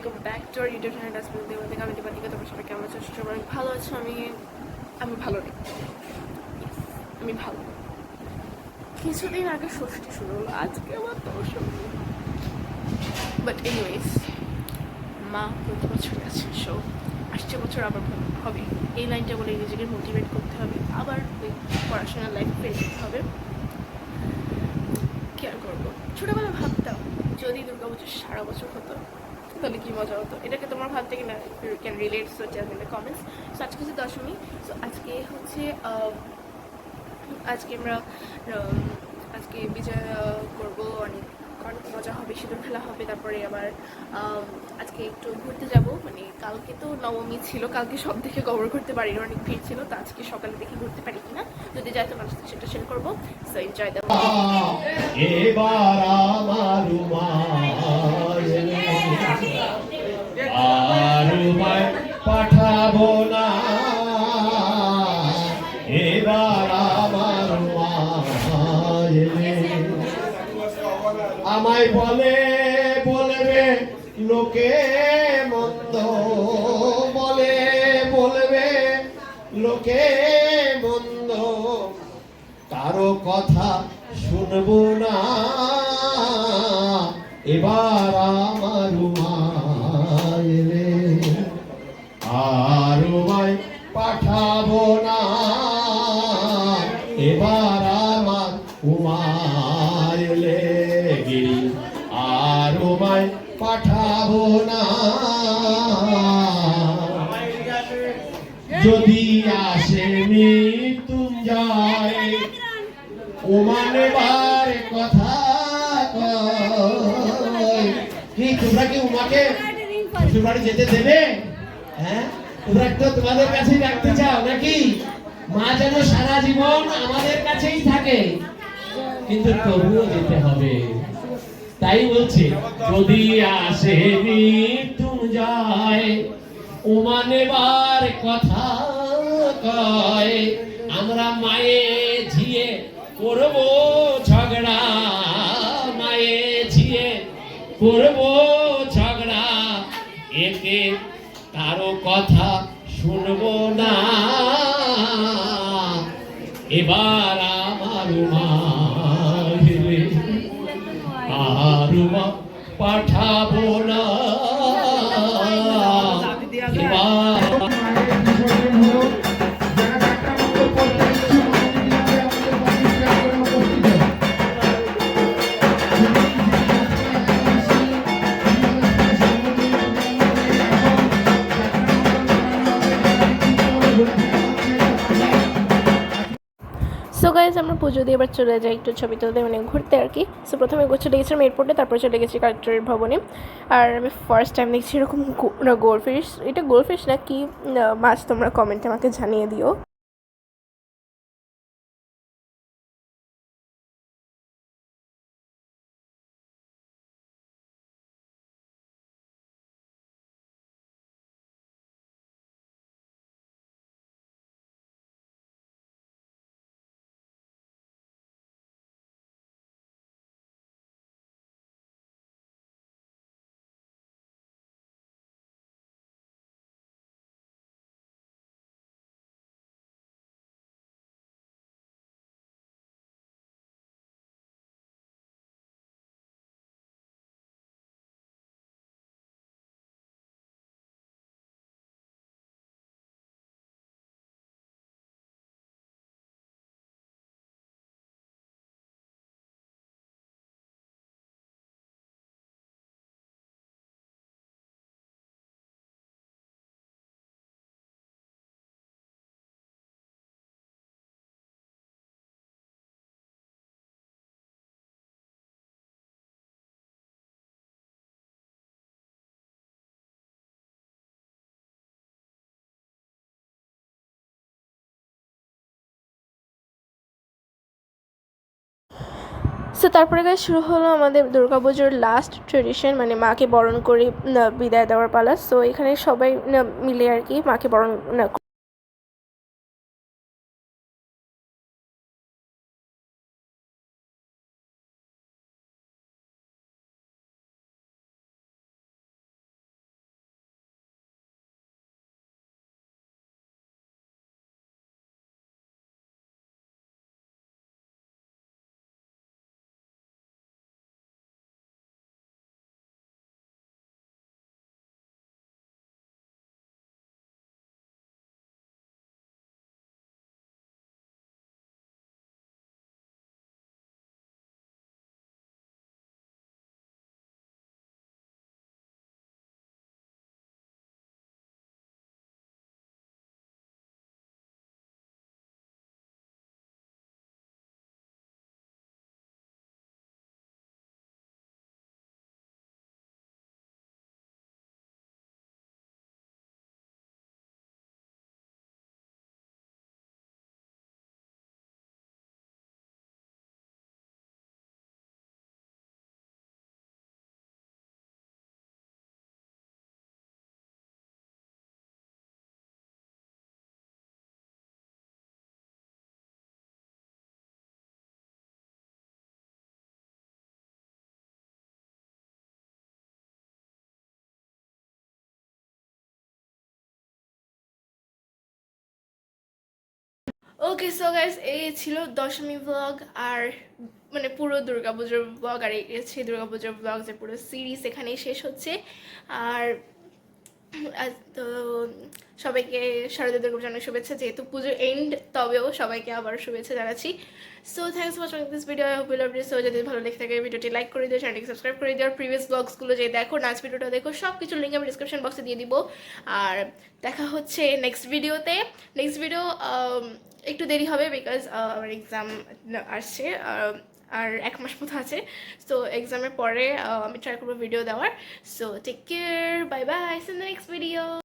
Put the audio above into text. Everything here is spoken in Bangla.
Welcome back to our YouTube channel dustbin দিয়ে থেকে আমি দীপান্বিকা। তোমার সবাই কেমন আছো? সবাই অনেক ভালো আছো। আমি ভালো নেই। আমি ভালো। কিছুদিন আগে ষষ্ঠী শুরু হলো, আজকে আমার দশমী। বাট এনিওয়েজ, মা প্রতি বছর আছে, সো আসছে বছর আবার হবে। এই লাইনটা বলে নিজেকে মোটিভেট করতে হবে, আবার ওই পড়াশোনার লাইফ ফিরে যেতে হবে। কি আর করবো, ছোটোবেলায় ভাবতাম যদি দুর্গাপুজো সারা বছর হতো তাহলে কি মজা হতো। এটাকে তোমার ভাবতে কিনা you can relate, so tell me in the comments. So আজকে হচ্ছে দশমী। সো আজকে হচ্ছে আজকে আমরা আজকে বিজয় করবো, অনেক অনেক মজা হবে, সিঁদুর খেলা হবে। তারপরে আবার আজকে একটু ঘুরতে যাব, মানে কালকে তো নবমী ছিল, কালকে সব দেখে কভার করতে পারিনি, অনেক ভিড় ছিল। তো আজকে সকালে দেখে ঘুরতে পারি কিনা, যদি যাই তোমার সাথে সেটা শেয়ার করবো। সো এনজয় দ্য এবার আমার পাঠাবো না, এবার আমার আমায় বলবে লোকে মন্দ, বলবে লোকে মন্দ, কারো কথা শুনবো না, এবার আমার এলে আর পাঠাবো না, এবার আমার এলে আর পাঠাবো না, যদি আসে মৃত্যুঞ্জয় উমানেবার কথা কি তোমরা কি উমাকে শ্বশুরবাড়ি যেতে দেবে? হ্যাঁ, তোমরা তো তোমাদের কাছেই রাখতে চাও নাকি? মা যেন সারা জীবন আমাদের কাছেই থাকে, কিন্তু তবুও যেতে হবে। তাই বলছে যদি আসে মৃত্যুঞ্জয় উমানেবার কথা কয়, আমরা মায়ে ঝিয়ে করবো ঝগড়া, মায়ে ঝিয়ে করবো ঝগড়া, একে কারো কথা শুনবো না, এবার আমার আর পাঠাবো না, এবার সো গাইজ, আমরা পুজো দিয়ে এবার চলে যাই একটু ছবি তুলতে, মানে ঘুরতে আর কি। সো প্রথমে চলে গেছিলাম এয়ারপোর্টে, তারপর চলে গেছি কালেক্টরেট ভবনে। আর আমি ফার্স্ট টাইম দেখছি এরকম গোল্ডফিশ। এটা গোল্ডফিশ না কি মাছ, তোমরা কমেন্টে আমাকে জানিয়ে দিও। সো তারপরে গাইজ শুরু হলো আমাদের দুর্গাপুজোর লাস্ট ট্রেডিশন, মানে মাকে বরণ করে বিদায় দেওয়ার পালা। সো এখানে সবাই মিলে আর কি মাকে বরণ ওকে সো গাইস এই ছিল দশমী ব্লগ আর মানে পুরো দুর্গাপুজোর ব্লগ আর এই হচ্ছে দুর্গাপুজোর ব্লগ যে পুরো সিরিজ এখানেই শেষ হচ্ছে আর তো সবাইকে শারদীয় দুর্গাপুজোর অনেক শুভেচ্ছা যেহেতু পুজো এন্ড তবেও সবাইকে আবার শুভেচ্ছা জানাচ্ছি so thanks for watching this video I hope you love this so যদি ভালো লেগে থাকে ভিডিওটি লাইক করে দিও চ্যানেলটি সাবস্ক্রাইব করে দিও আর প্রিভিয়াস ব্লগসগুলো যে দেখো নাচ ভিডিওটা দেখো সব কিছু লিঙ্ক আমি ডিসক্রিপশন বক্সে দিয়ে দিব আর দেখা হচ্ছে নেক্সট ভিডিওতে নেক্সট ভিডিও একটু দেরি হবে বিকজ আমার এক্সাম আসছে আর 1 মাস মতো আছে সো এক্সামের পরে আমি ট্রাই করবো ভিডিও দেওয়ার so take care bye bye see in the next video